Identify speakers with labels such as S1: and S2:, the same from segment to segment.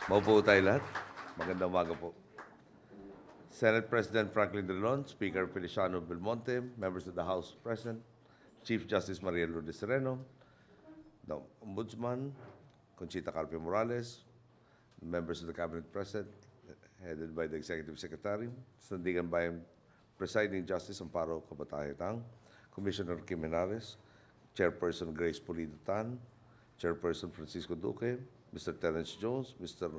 S1: Maupo tayo lahat. Magandang umaga po. Senate President Franklin Drilon, Speaker Feliciano Belmonte, members of the House present, Chief Justice Maria Lourdes Sereno, the Ombudsman, Conchita Carpio Morales, members of the Cabinet present, headed by the Executive Secretary, Sandigan Bayan Presiding Justice Amparo Kabatayatang, Commissioner Kim Henares, Chairperson Grace Pulido Tan, Chairperson Francisco Duque, Mr. Terence Jones, Mr.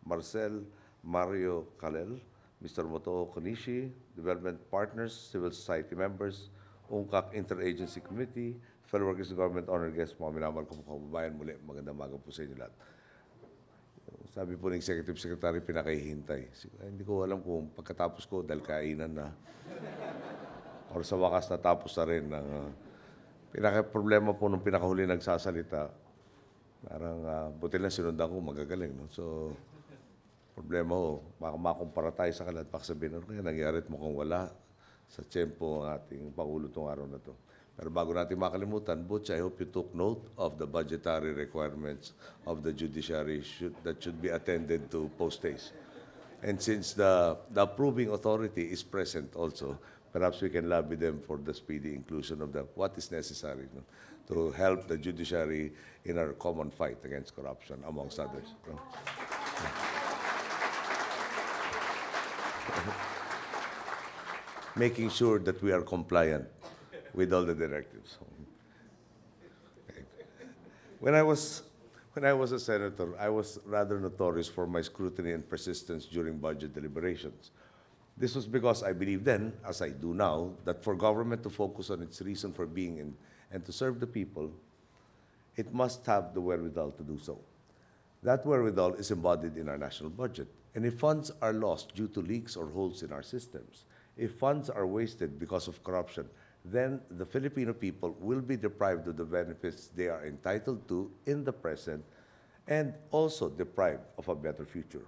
S1: Marcel Mario Calel, Mr. Moto Konishi, Development Partners, Civil Society members, UNCAC Interagency Committee, fellow workers in government, honored guests, mga minamahal ko po kababayan, muli magandang umaga po sa inyo lahat. Sabi po ng Executive Secretary, pinakahihintay. Hindi ko alam kung pagkatapos ko, dahil kainan na, or sa wakas natapos na rin. Pinaka-problema po nung pinakahuli nagsasalita, parang buti lang sinundan ko, magagaling. No? So, problema ho, baka makumpara tayo sa kalat, baka sabihin, ano kaya nangyari at mukhang wala sa tiyempo ang ating Pangulo itong araw na to. Pero bago natin makalimutan, Butch, I hope you took note of the budgetary requirements of the judiciary that should be attended to post-haste. And since the approving authority is present also, perhaps we can lobby them for the speedy inclusion of what is necessary, no, to help the judiciary in our common fight against corruption, amongst others. No? Making sure that we are compliant with all the directives. When I was a senator, I was rather notorious for my scrutiny and persistence during budget deliberations. This was because I believed then, as I do now, that for government to focus on its reason for being and to serve the people, it must have the wherewithal to do so. That wherewithal is embodied in our national budget. And if funds are lost due to leaks or holes in our systems, if funds are wasted because of corruption, then the Filipino people will be deprived of the benefits they are entitled to in the present and also deprived of a better future.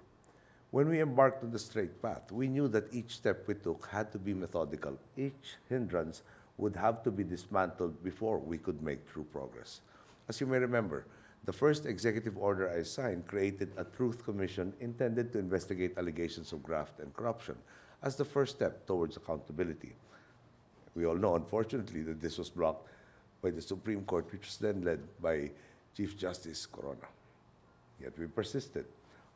S1: When we embarked on the straight path, we knew that each step we took had to be methodical. Each hindrance would have to be dismantled before we could make true progress. As you may remember, the first executive order I signed created a Truth Commission intended to investigate allegations of graft and corruption as the first step towards accountability. We all know, unfortunately, that this was blocked by the Supreme Court, which was then led by Chief Justice Corona. Yet we persisted.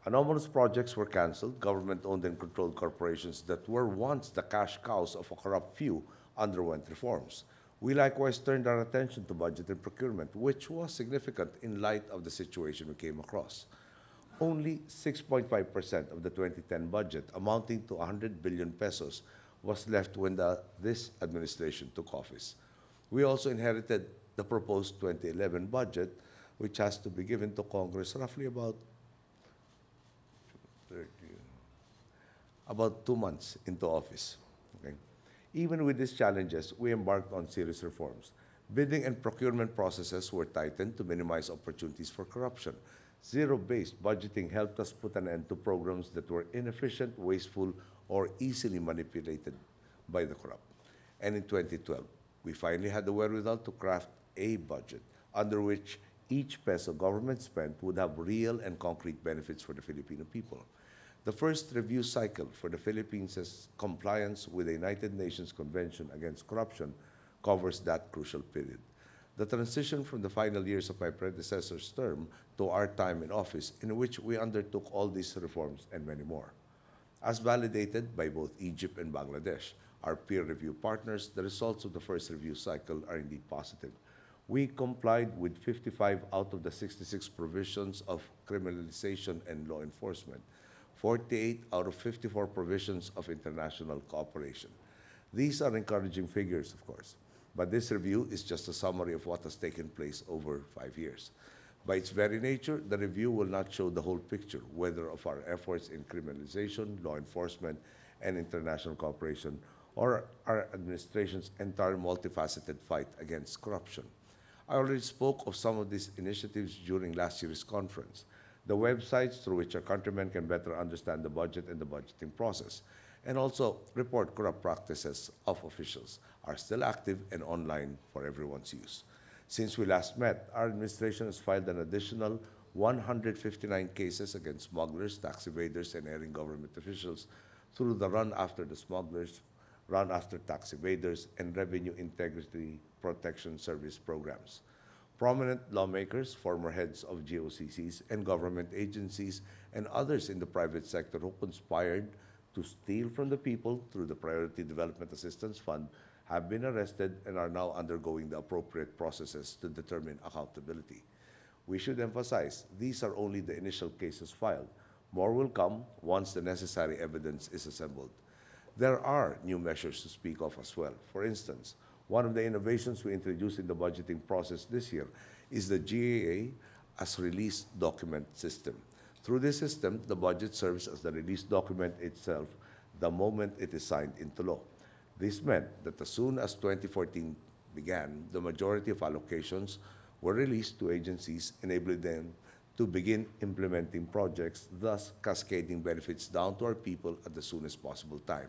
S1: Anomalous projects were canceled. Government-owned and controlled corporations that were once the cash cows of a corrupt few underwent reforms. We likewise turned our attention to budget and procurement, which was significant in light of the situation we came across. Only 6.5% of the 2010 budget, amounting to 100 billion pesos, was left when this administration took office. We also inherited the proposed 2011 budget, which has to be given to Congress roughly about 2 months into office. Okay? Even with these challenges, we embarked on serious reforms. Bidding and procurement processes were tightened to minimize opportunities for corruption. Zero-based budgeting helped us put an end to programs that were inefficient, wasteful, or easily manipulated by the corrupt. And in 2012, we finally had the wherewithal to craft a budget under which each peso government spent would have real and concrete benefits for the Filipino people. The first review cycle for the Philippines' compliance with the United Nations Convention Against Corruption covers that crucial period. The transition from the final years of my predecessor's term to our time in office, in which we undertook all these reforms and many more. As validated by both Egypt and Bangladesh, our peer review partners, the results of the first review cycle are indeed positive. We complied with 55 out of the 66 provisions of criminalization and law enforcement, 48 out of 54 provisions of international cooperation. These are encouraging figures, of course, but this review is just a summary of what has taken place over 5 years. By its very nature, the review will not show the whole picture, whether of our efforts in criminalization, law enforcement, and international cooperation, or our administration's entire multifaceted fight against corruption. I already spoke of some of these initiatives during last year's conference. The websites through which our countrymen can better understand the budget and the budgeting process, and also report corrupt practices of officials, are still active and online for everyone's use. Since we last met, our administration has filed an additional 159 cases against smugglers, tax evaders, and erring government officials through the Run After the Smugglers, Run After Tax Evaders, and Revenue Integrity Protection Service programs. Prominent lawmakers, former heads of GOCCs and government agencies, and others in the private sector who conspired to steal from the people through the Priority Development Assistance Fund have been arrested and are now undergoing the appropriate processes to determine accountability. We should emphasize these are only the initial cases filed. More will come once the necessary evidence is assembled. There are new measures to speak of as well. For instance, one of the innovations we introduced in the budgeting process this year is the GAA as release document system. Through this system, the budget serves as the release document itself the moment it is signed into law. This meant that as soon as 2014 began, the majority of allocations were released to agencies, enabling them to begin implementing projects, thus cascading benefits down to our people at the soonest possible time.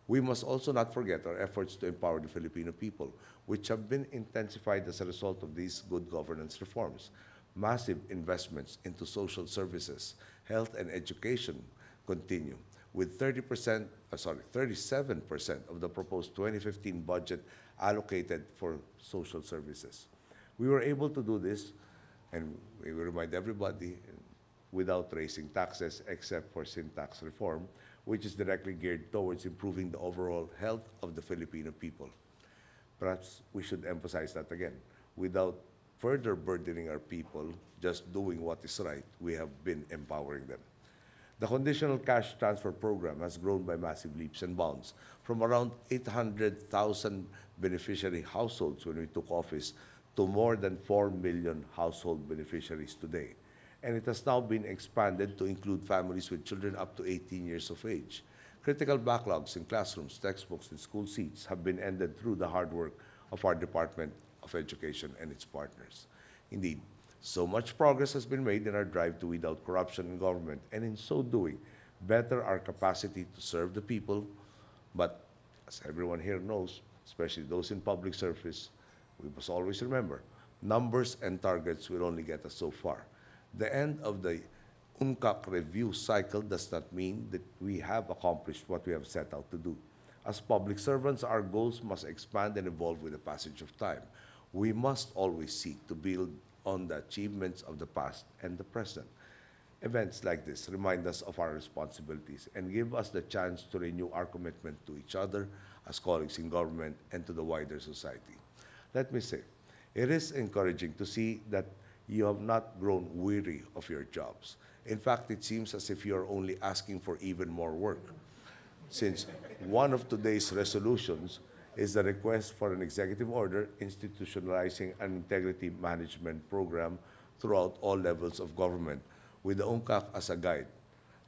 S1: We must also not forget our efforts to empower the Filipino people, which have been intensified as a result of these good governance reforms. Massive investments into social services, health, and education continue, with 37% of the proposed 2015 budget allocated for social services. We were able to do this, and we remind everybody, without raising taxes except for sin tax reform, which is directly geared towards improving the overall health of the Filipino people. Perhaps we should emphasize that again. Without further burdening our people, just doing what is right, we have been empowering them. The conditional cash transfer program has grown by massive leaps and bounds, from around 800,000 beneficiary households when we took office to more than 4 million household beneficiaries today. And it has now been expanded to include families with children up to 18 years of age. Critical backlogs in classrooms, textbooks, and school seats have been ended through the hard work of our Department of Education and its partners. Indeed, so much progress has been made in our drive to weed out corruption in government, and in so doing, better our capacity to serve the people. But as everyone here knows, especially those in public service, we must always remember, numbers and targets will only get us so far. The end of the UNCAC review cycle does not mean that we have accomplished what we have set out to do. As public servants, our goals must expand and evolve with the passage of time. We must always seek to build on the achievements of the past and the present. Events like this remind us of our responsibilities and give us the chance to renew our commitment to each other as colleagues in government and to the wider society. Let me say, it is encouraging to see that you have not grown weary of your jobs. In fact, it seems as if you are only asking for even more work, since one of today's resolutions is the request for an executive order institutionalizing an integrity management program throughout all levels of government, with the UNCAC as a guide.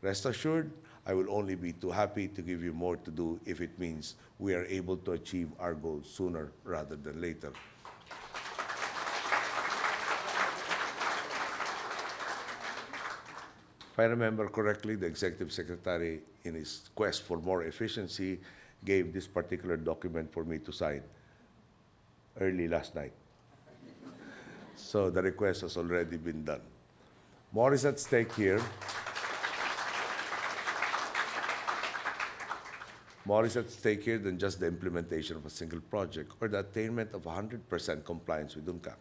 S1: Rest assured, I will only be too happy to give you more to do if it means we are able to achieve our goals sooner rather than later. If I remember correctly, the Executive Secretary, in his quest for more efficiency, gave this particular document for me to sign early last night. So the request has already been done. More is at stake here. More is at stake here than just the implementation of a single project or the attainment of 100% compliance with UNCAC.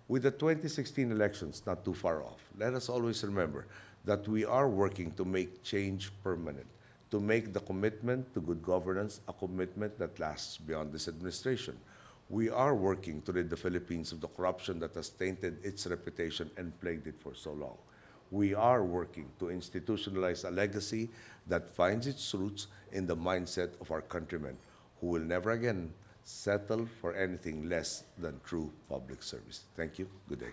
S1: With the 2016 elections not too far off, let us always remember that we are working to make change permanent, to make the commitment to good governance a commitment that lasts beyond this administration. We are working to rid the Philippines of the corruption that has tainted its reputation and plagued it for so long. We are working to institutionalize a legacy that finds its roots in the mindset of our countrymen, who will never again settle for anything less than true public service. Thank you. Good day.